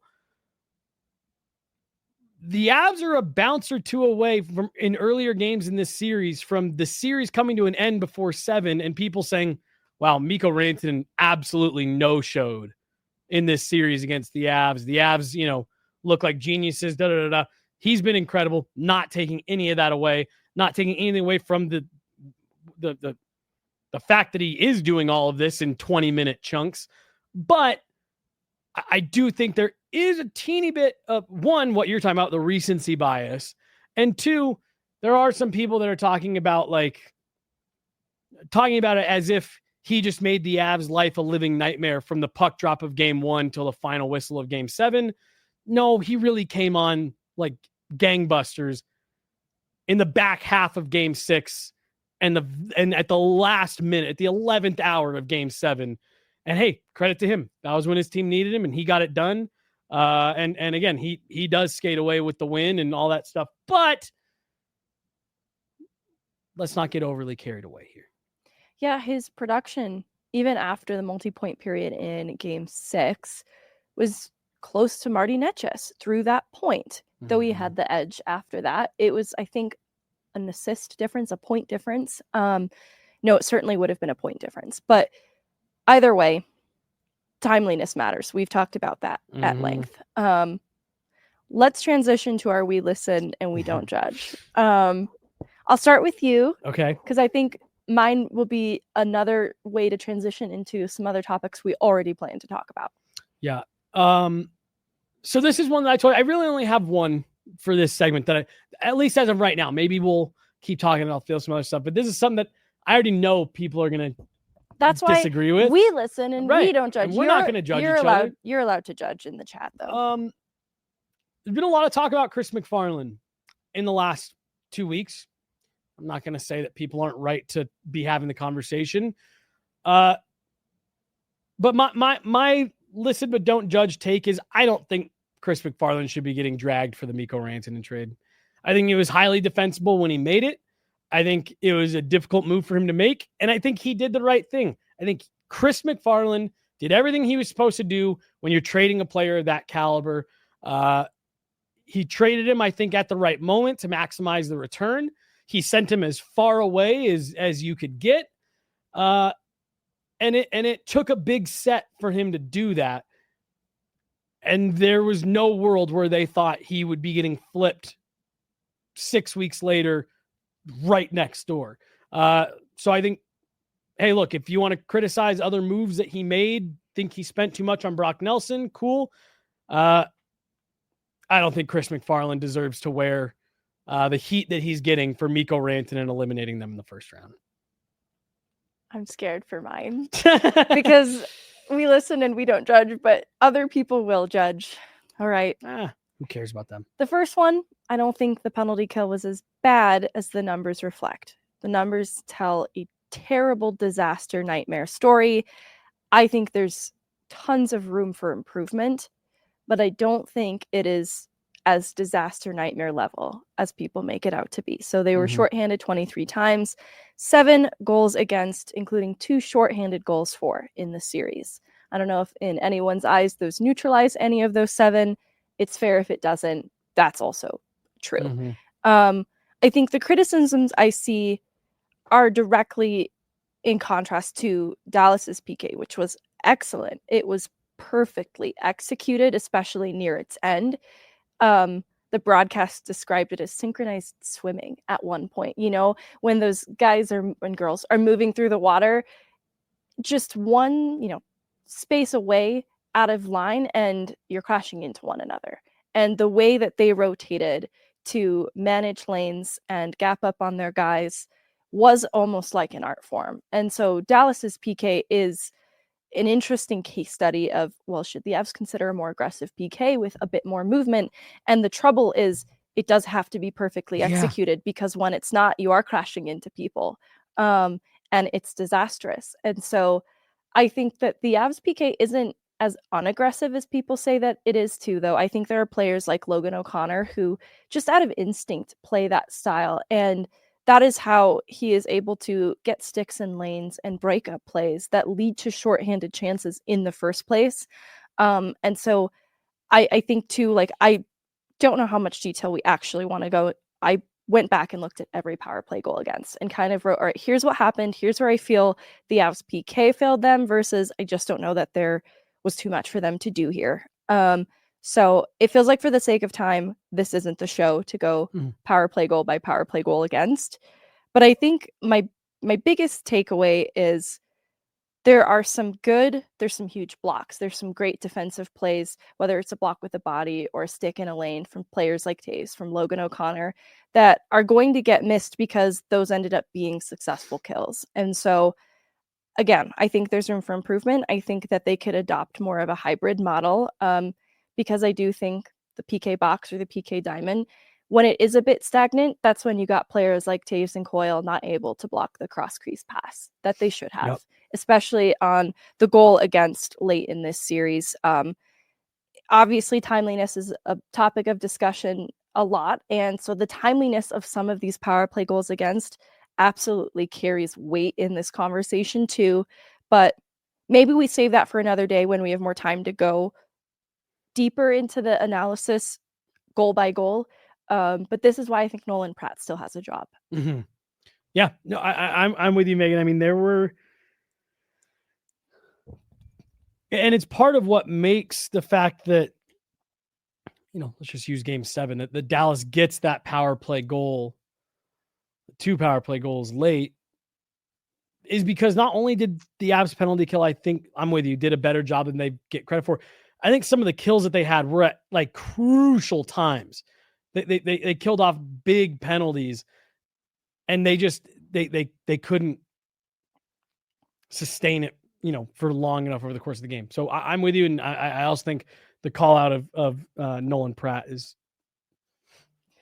The Avs are a bounce or 2 away from in earlier games in this series from the series coming to an end before 7 and people saying, wow, Mikko Rantanen absolutely no-showed in this series against the Avs. The Avs, look like geniuses, da-da-da-da. He's been incredible, not taking any of that away, not taking anything away from the fact that he is doing all of this in 20-minute chunks. But I do think there is a teeny bit of, 1, what you're talking about, the recency bias. And 2, there are some people that are talking about it as if he just made the Avs' life a living nightmare from the puck drop of Game 1 till the final whistle of Game 7. No, he really came on like gangbusters in the back half of Game 6 and at the last minute, at the 11th hour of Game 7. And hey, credit to him. That was when his team needed him and he got it done. And again, he does skate away with the win and all that stuff, but let's not get overly carried away here. Yeah, his production, even after the multi-point period in Game 6, was close to Marty Necas through that point, though he had the edge after that. It was, I think, an assist difference, a point difference. No, it certainly would have been a point difference. But either way, timeliness matters. We've talked about that at Mhm. length. Let's transition to our we listen and we don't judge. I'll start with you Okay. because I think mine will be another way to transition into some other topics we already plan to talk about. Yeah. So this is one that I told you, I really only have one for this segment that at least as of right now, maybe we'll keep talking and I'll feel some other stuff, but this is something that I already know people are going to That's why disagree with. we listen and we Right. don't judge. And we're not gonna judge you're each allowed, other. You're allowed to judge in the chat, though. There's been a lot of talk about Chris MacFarland in the last 2 weeks. I'm not going to say that people aren't right to be having the conversation. But my listen but don't judge take is I don't think Chris MacFarland should be getting dragged for the Mikko Rantanen trade. I think it was highly defensible when he made it. I think it was a difficult move for him to make, and I think he did the right thing. I think Chris MacFarland did everything he was supposed to do when you're trading a player of that caliber. He traded him, I think, at the right moment to maximize the return. He sent him as far away as you could get. And it took a big set for him to do that. And there was no world where they thought he would be getting flipped 6 weeks later right next door. So I think, hey, look, if you want to criticize other moves that he made, think he spent too much on Brock Nelson, cool. I don't think Chris MacFarland deserves to wear the heat that he's getting for Mikko Rantanen and eliminating them in the first round. I'm scared for mine because we listen and we don't judge, but other people will judge. All right. Who cares about them? The first one, I don't think the penalty kill was as bad as the numbers reflect. The numbers tell a terrible disaster nightmare story. I think there's tons of room for improvement, but I don't think it is as disaster nightmare level as people make it out to be. So they were shorthanded 23 times, 7 goals against, including 2 shorthanded goals for in the series. I don't know if in anyone's eyes those neutralize any of those 7. It's fair if it doesn't. That's also true. I think the criticisms I see are directly in contrast to Dallas's PK, which was excellent. It was perfectly executed, especially near its end. The broadcast described it as synchronized swimming at one point. You know, when those guys and girls are moving through the water, just one, space away out of line and you're crashing into one another. And the way that they rotated to manage lanes and gap up on their guys was almost like an art form. And so Dallas's PK is an interesting case study of, well, should the Avs consider a more aggressive PK with a bit more movement? And the trouble is it does have to be perfectly executed because when it's not, you are crashing into people and it's disastrous. And so I think that the Avs PK isn't as unaggressive as people say that it is too, though. I think there are players like Logan O'Connor who just out of instinct play that style. And that is how he is able to get sticks in lanes and break up plays that lead to shorthanded chances in the first place. And so I think too, like, I don't know how much detail we actually want to go. I went back and looked at every power play goal against and kind of wrote, all right, here's what happened. Here's where I feel the Avs PK failed them versus I just don't know that there was too much for them to do here. So it feels like for the sake of time, this isn't the show to go power play goal by power play goal against. But I think my biggest takeaway is there's some huge blocks. There's some great defensive plays, whether it's a block with a body or a stick in a lane from players like Taves, from Logan O'Connor, that are going to get missed because those ended up being successful kills. And so again, I think there's room for improvement. I think that they could adopt more of a hybrid model because I do think the PK box or the PK diamond, when it is a bit stagnant, that's when you got players like Taves and Coyle not able to block the cross crease pass that they should have, especially on the goal against late in this series. Obviously, timeliness is a topic of discussion a lot. And so the timeliness of some of these power play goals against absolutely carries weight in this conversation too. But maybe we save that for another day when we have more time to go deeper into the analysis goal by goal. But this is why I think Nolan Pratt still has a job. Yeah, no, I'm with you, Megan. I mean, And it's part of what makes the fact that, let's just use game 7, that Dallas gets that power play goal, 2 power play goals late, is because not only did the Avs penalty kill, I think I'm with you, did a better job than they get credit for. I think some of the kills that they had were at like crucial times. They killed off big penalties, and they just they couldn't sustain it, for long enough over the course of the game. So I'm with you, and I also think the call out of Nolan Pratt is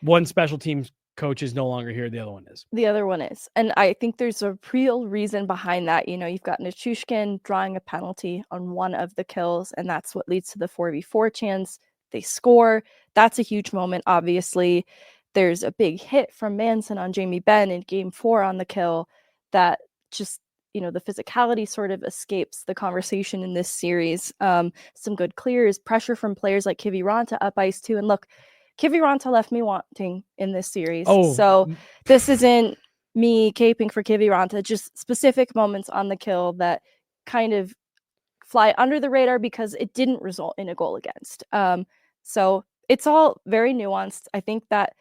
one special teams coach is no longer here. The other one is. The other one is. And I think there's a real reason behind that. You've got Nichushkin drawing a penalty on one of the kills, and that's what leads to the 4v4 chance. They score. That's a huge moment, obviously. There's a big hit from Manson on Jamie Benn in game 4 on the kill that just, the physicality sort of escapes the conversation in this series. Some good clears, pressure from players like Kiviranta up ice too. And look, Kiviranta left me wanting in this series. So this isn't me caping for Kiviranta, just specific moments on the kill that kind of fly under the radar because it didn't result in a goal against. So it's all very nuanced. I think that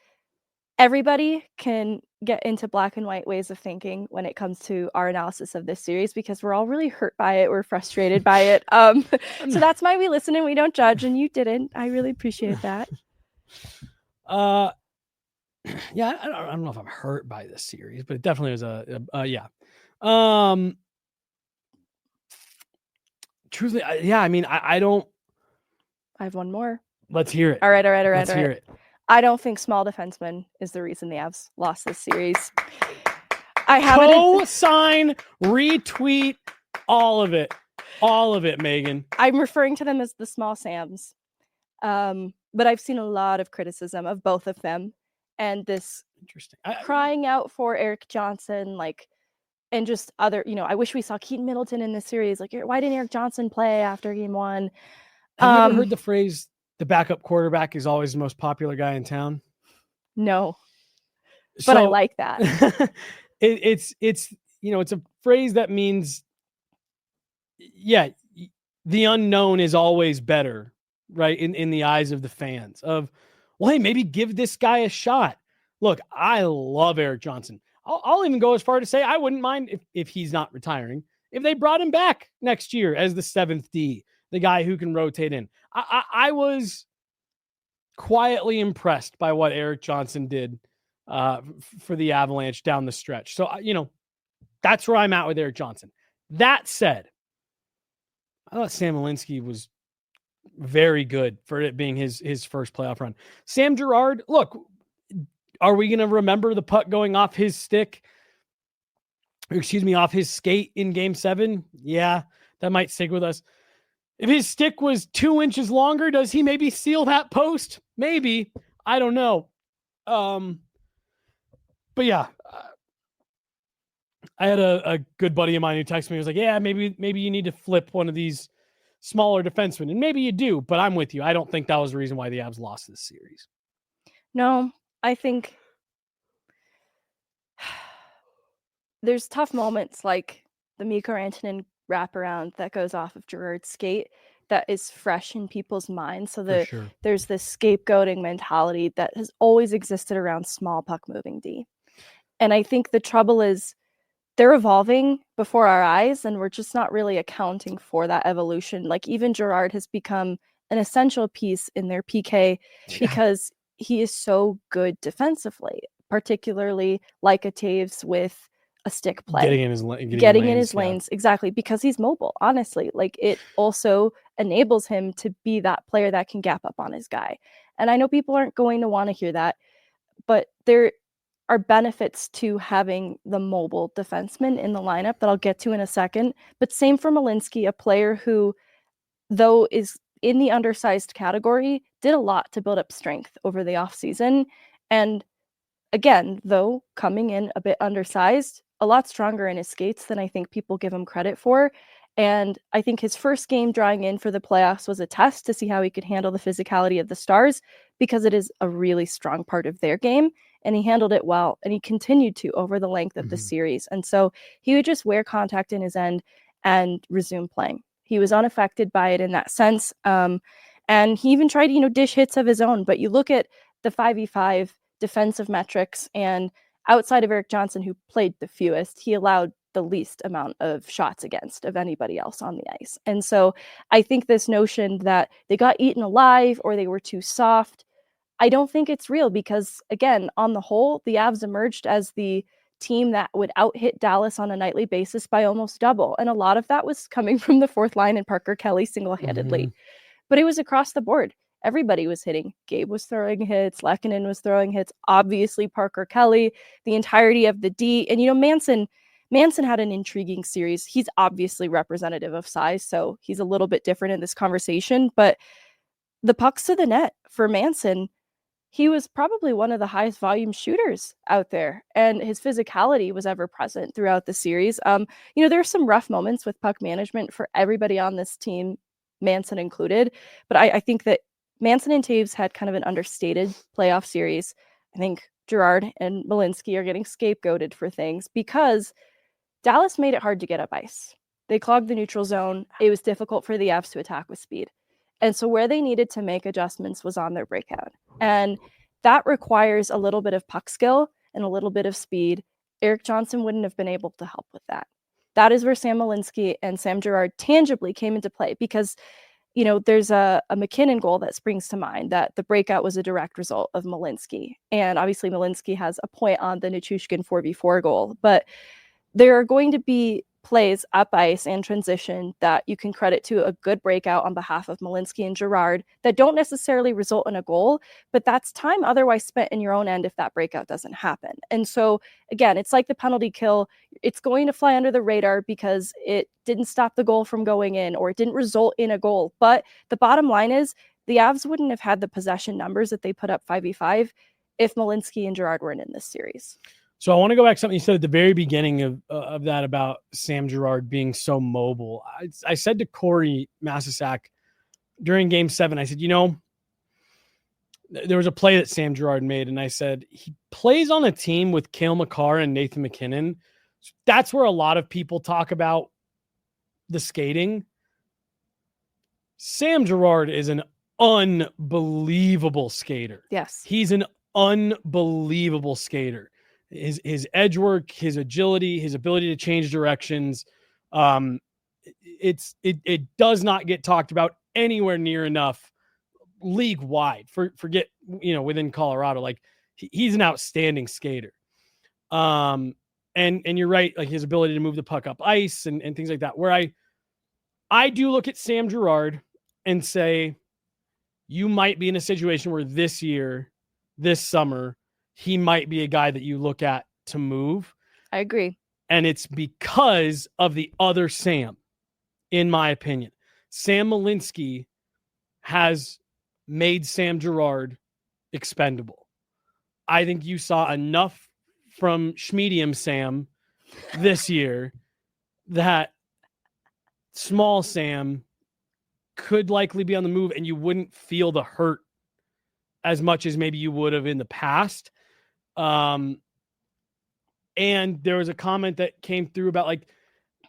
everybody can get into black and white ways of thinking when it comes to our analysis of this series because we're all really hurt by it. We're frustrated by it. So that's why we listen and we don't judge, and you didn't. I really appreciate that. Yeah, I don't know if I'm hurt by this series, but it definitely was yeah. Truthfully, yeah, I mean, I don't. I have one more. Let's hear it. All right. Let's hear it. I don't think small defenseman is the reason the Avs lost this series. I have Co-sign, retweet, all of it, Meghan. I'm referring to them as the small Sams. But I've seen a lot of criticism of both of them, and this crying out for Erik Johnson, and just other, I wish we saw Keaton Middleton in this series. Why didn't Erik Johnson play after game 1? Have you ever heard the phrase, the backup quarterback is always the most popular guy in town? No, but I like that. it's a phrase that means, yeah, the unknown is always better, right? In the eyes of the fans of, well, hey, maybe give this guy a shot. Look, I love Erik Johnson. I'll even go as far to say I wouldn't mind if he's not retiring, if they brought him back next year as the 7th D, the guy who can rotate in. I was quietly impressed by what Erik Johnson did for the Avalanche down the stretch. So, that's where I'm at with Erik Johnson. That said, I thought Sam Alinsky was very good for it being his first playoff run. Sam Girard, look, are we going to remember the puck going off his stick? Off his skate in game 7? Yeah, that might stick with us. If his stick was 2 inches longer, does he maybe seal that post? Maybe. I don't know. But yeah, I had a good buddy of mine who texted me. He was like, yeah, maybe you need to flip one of these smaller defensemen. And maybe you do, but I'm with you. I don't think that was the reason why the Avs lost this series. No, I think there's tough moments like the Mikko Rantanen wraparound that goes off of Girard's skate that is fresh in people's minds. So there's this scapegoating mentality that has always existed around small puck moving D. And I think the trouble is they're evolving before our eyes, and we're just not really accounting for that evolution. Even Girard has become an essential piece in their PK because he is so good defensively, particularly like a Taves with a stick play. Getting in his lanes. Exactly, because he's mobile, honestly. It also enables him to be that player that can gap up on his guy. And I know people aren't going to want to hear that, but there are benefits to having the mobile defenseman in the lineup that I'll get to in a second. But same for Malinsky, a player who, though is in the undersized category, did a lot to build up strength over the offseason. And again, though coming in a bit undersized, a lot stronger in his skates than I think people give him credit for. And I think his first game drawing in for the playoffs was a test to see how he could handle the physicality of the Stars, because it is a really strong part of their game. And he handled it well, and he continued to over the length of the series. And so he would just wear contact in his end and resume playing. He was unaffected by it in that sense. And he even tried, dish hits of his own. But you look at the 5v5 defensive metrics, and outside of Erik Johnson, who played the fewest, he allowed the least amount of shots against of anybody else on the ice. And so I think this notion that they got eaten alive or they were too soft, I don't think it's real because, again, on the whole, the Avs emerged as the team that would out-hit Dallas on a nightly basis by almost double. And a lot of that was coming from the fourth line and Parker Kelly single-handedly. But it was across the board. Everybody was hitting. Gabe was throwing hits. MacKinnon was throwing hits. Obviously, Parker Kelly, the entirety of the D. And, Manson had an intriguing series. He's obviously representative of size, so he's a little bit different in this conversation. But the pucks to the net for Manson, he was probably one of the highest volume shooters out there, and his physicality was ever present throughout the series. There are some rough moments with puck management for everybody on this team, Manson included, but I think that Manson and Taves had kind of an understated playoff series. I think Girard and Malinsky are getting scapegoated for things because Dallas made it hard to get up ice. They clogged the neutral zone. It was difficult for the Avs to attack with speed. And so where they needed to make adjustments was on their breakout. And that requires a little bit of puck skill and a little bit of speed. Erik Johnson wouldn't have been able to help with that. That is where Sam Malinsky and Sam Girard tangibly came into play because, there's a MacKinnon goal that springs to mind that the breakout was a direct result of Malinsky. And obviously Malinsky has a point on the Nichushkin 4v4 goal. But there are going to be plays up ice and transition that you can credit to a good breakout on behalf of Malinsky and Girard that don't necessarily result in a goal, but that's time otherwise spent in your own end if that breakout doesn't happen. And so, again, it's like the penalty kill. It's going to fly under the radar because it didn't stop the goal from going in or it didn't result in a goal. But the bottom line is the Avs wouldn't have had the possession numbers that they put up 5v5 if Malinsky and Girard weren't in this series. So I want to go back to something you said at the very beginning of that about Sam Girard being so mobile. I said to Corey Massasak during Game 7, I said, there was a play that Sam Girard made, and I said, he plays on a team with Cale Makar and Nathan MacKinnon. That's where a lot of people talk about the skating. Sam Girard is an unbelievable skater. Yes. He's an unbelievable skater. His edge work, his agility, his ability to change directions. It does not get talked about anywhere near enough league wide. Forget, within Colorado, like he's an outstanding skater. And you're right. Like his ability to move the puck up ice and things like that, where I do look at Sam Girard and say, you might be in a situation where this summer, he might be a guy that you look at to move. I agree. And it's because of the other Sam, in my opinion. Sam Malinsky has made Sam Girard expendable. I think you saw enough from Schmedium Sam this year that small Sam could likely be on the move and you wouldn't feel the hurt as much as maybe you would have in the past. And there was a comment that came through about like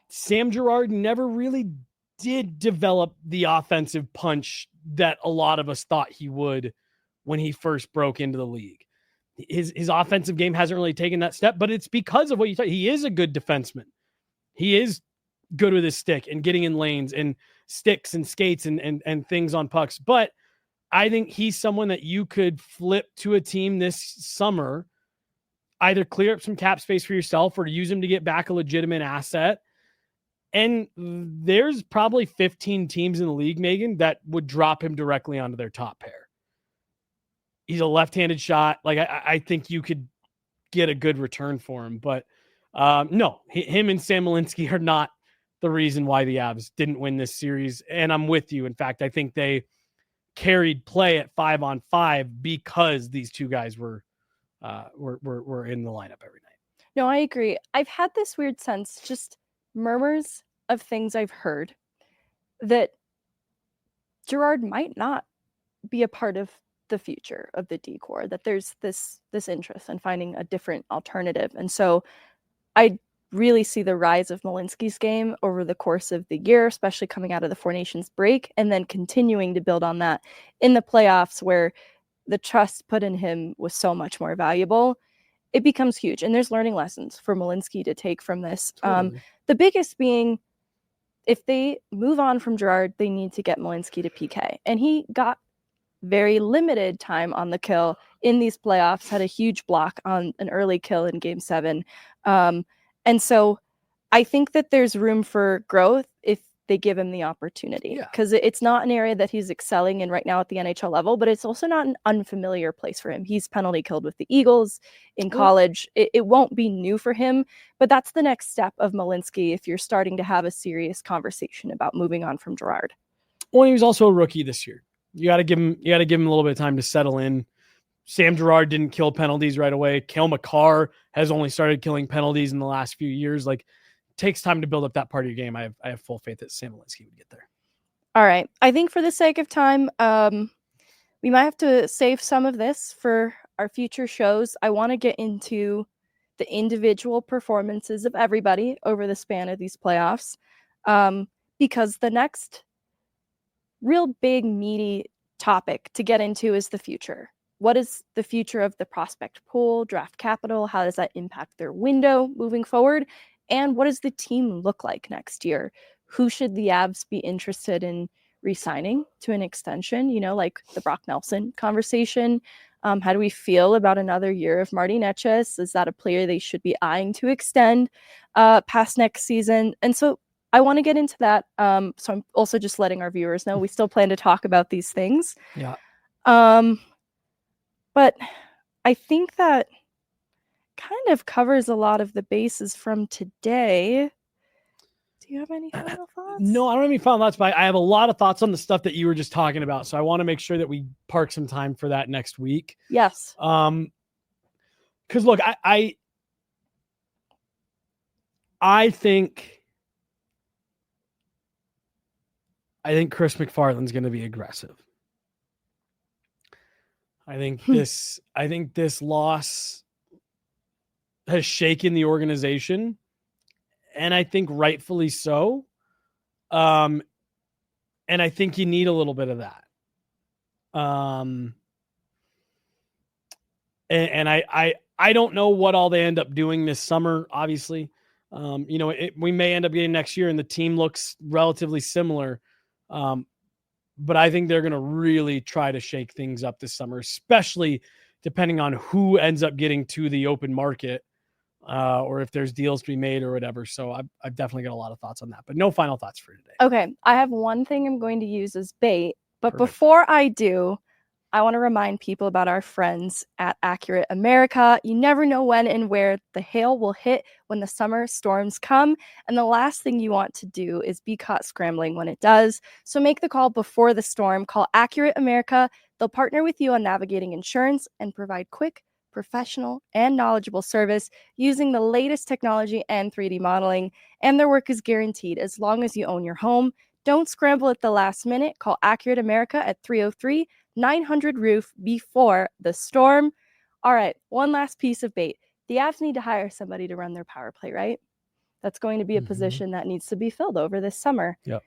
Sam Girard never really did develop the offensive punch that a lot of us thought he would when he first broke into the league. His offensive game hasn't really taken that step, but it's because of what you said. He is a good defenseman. He is good with his stick and getting in lanes and sticks and skates and things on pucks. But I think he's someone that you could flip to a team this summer, either clear up some cap space for yourself or use him to get back a legitimate asset. And there's probably 15 teams in the league, Meghan, that would drop him directly onto their top pair. He's a left-handed shot. Like I think you could get a good return for him, but no, him and Sam Malinsky are not the reason why the Avs didn't win this series. And I'm with you. In fact, I think they carried play at 5-on-5 because these two guys were in the lineup every night. No, I agree. I've had this weird sense, just murmurs of things I've heard, that Girard might not be a part of the future of the D-core, that there's this interest in finding a different alternative. And so I really see the rise of Malinsky's game over the course of the year, especially coming out of the Four Nations break, and then continuing to build on that in the playoffs where the trust put in him was so much more valuable. It becomes huge. And there's learning lessons for Malinsky to take from this. Totally. The biggest being, if they move on from Girard, they need to get Malinsky to PK. And he got very limited time on the kill in these playoffs, had a huge block on an early kill in Game 7. And so I think that there's room for growth if they give him the opportunity, because it's not an area that he's excelling in right now at the NHL level, but it's also not an unfamiliar place for him. He's penalty killed with the Eagles in college. It won't be new for him, but that's the next step of Malinsky if you're starting to have a serious conversation about moving on from Girard. Well, he was also a rookie this year. You got to give him a little bit of time to settle in. Sam Girard didn't kill penalties right away. Cale Makar has only started killing penalties in the last few years. Like, takes time to build up that part of your game. I have full faith that Sam Malinsky would get there. All right. I think for the sake of time, we might have to save some of this for our future shows. I want to get into the individual performances of everybody over the span of these playoffs, because the next real big meaty topic to get into is the future. What is the future of the prospect pool, draft capital? How does that impact their window moving forward? And what does the team look like next year? Who should the Avs be interested in re-signing to an extension? You know, like the Brock Nelson conversation. How do we feel about another year of Marty Necas? Is that a player they should be eyeing to extend past next season? And so I want to get into that. So I'm also just letting our viewers know we still plan to talk about these things. Yeah. But I think that kind of covers a lot of the bases from today. Do you have any final thoughts? No, I don't have any final thoughts, but I have a lot of thoughts on the stuff that you were just talking about. So I want to make sure that we park some time for that next week. Yes. Because look, I think Chris McFarland's going to be aggressive. I think this loss has shaken the organization, and I think rightfully so. And I think you need a little bit of that. And I don't know what all they end up doing this summer, obviously. We may end up getting next year and the team looks relatively similar. But I think they're going to really try to shake things up this summer, especially depending on who ends up getting to the open market, or if there's deals to be made or whatever. So I've definitely got a lot of thoughts on that, but no final thoughts for today. Okay. I have one thing I'm going to use as bait, but Perfect. before I do, I want to remind people about our friends at Accurate America. You never know when and where the hail will hit when the summer storms come. And the last thing you want to do is be caught scrambling when it does. So make the call before the storm. Call Accurate America. They'll partner with you on navigating insurance and provide quick, professional, and knowledgeable service using the latest technology and 3D modeling. And their work is guaranteed as long as you own your home. Don't scramble at the last minute. Call Accurate America at 303-900-ROOF before the storm. All right, one last piece of bait. The Avs need to hire somebody to run their power play, right? That's going to be a position that needs to be filled over this summer. Yep.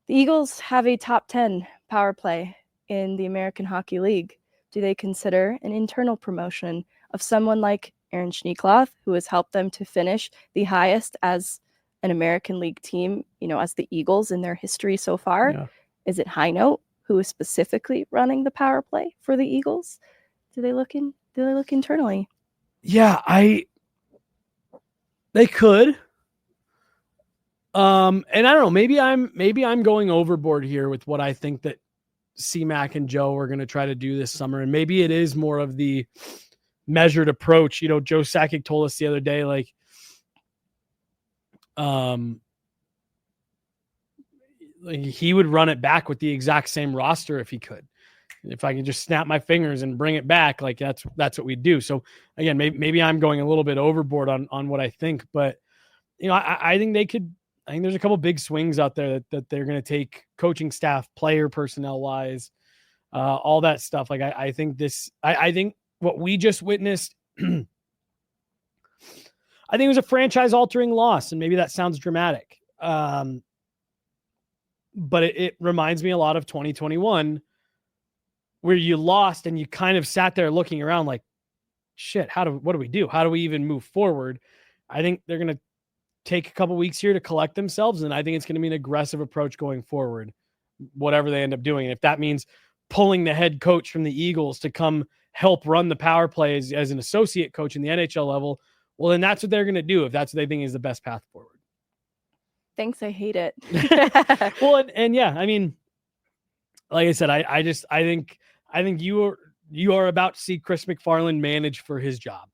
The Eagles have a top 10 power play in the American Hockey League. Do they consider an internal promotion of someone like Aaron Schneekloth, who has helped them to finish the highest as an American League team, as the Eagles in their history so far? Yeah. Is it High Note, who is specifically running the power play for the Eagles? Do they look internally? Yeah, they could. And I don't know, maybe I'm going overboard here with what I think that C-Mac and Joe are going to try to do this summer. And maybe it is more of the measured approach. Joe Sakic told us the other day, like, he would run it back with the exact same roster if he could. If I could just snap my fingers and bring it back, like that's what we do. So again, maybe I'm going a little bit overboard on what I think, but I think they could. I think there's a couple big swings out there that they're going to take, coaching staff, player personnel wise, all that stuff. Like I think what we just witnessed. I think it was a franchise-altering loss, and maybe that sounds dramatic. But it reminds me a lot of 2021, where you lost and you kind of sat there looking around like, shit, what do we do? How do we even move forward? I think they're going to take a couple weeks here to collect themselves, and I think it's going to be an aggressive approach going forward, whatever they end up doing. And if that means pulling the head coach from the Eagles to come help run the power play as an associate coach in the NHL level, well, then that's what they're going to do if that's what they think is the best path forward. Thanks, I hate it. Well, and yeah, I mean, like I said, I think you are about to see Chris MacFarland manage for his job.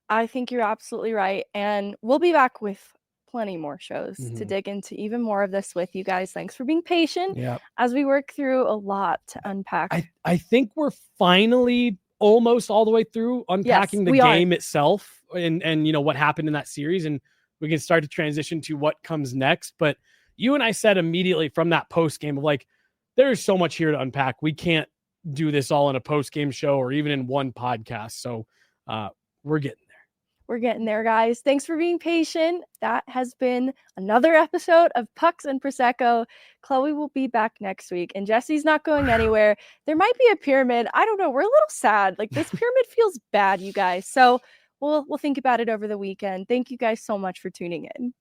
I think you're absolutely right. And we'll be back with plenty more shows to dig into even more of this with you guys. Thanks for being patient as we work through a lot to unpack. I think we're finally almost all the way through unpacking the game itself and what happened in that series, and we can start to transition to what comes next. But you and I said immediately from that post game of like, there's so much here to unpack. We can't do this all in a post game show or even in one podcast. So we're getting there. We're getting there, guys. Thanks for being patient. That has been another episode of Pucks and Prosecco. Chloe will be back next week, and Jesse's not going anywhere. There might be a pyramid. I don't know. We're a little sad. Like, this pyramid feels bad, you guys. So we'll think about it over the weekend. Thank you guys so much for tuning in.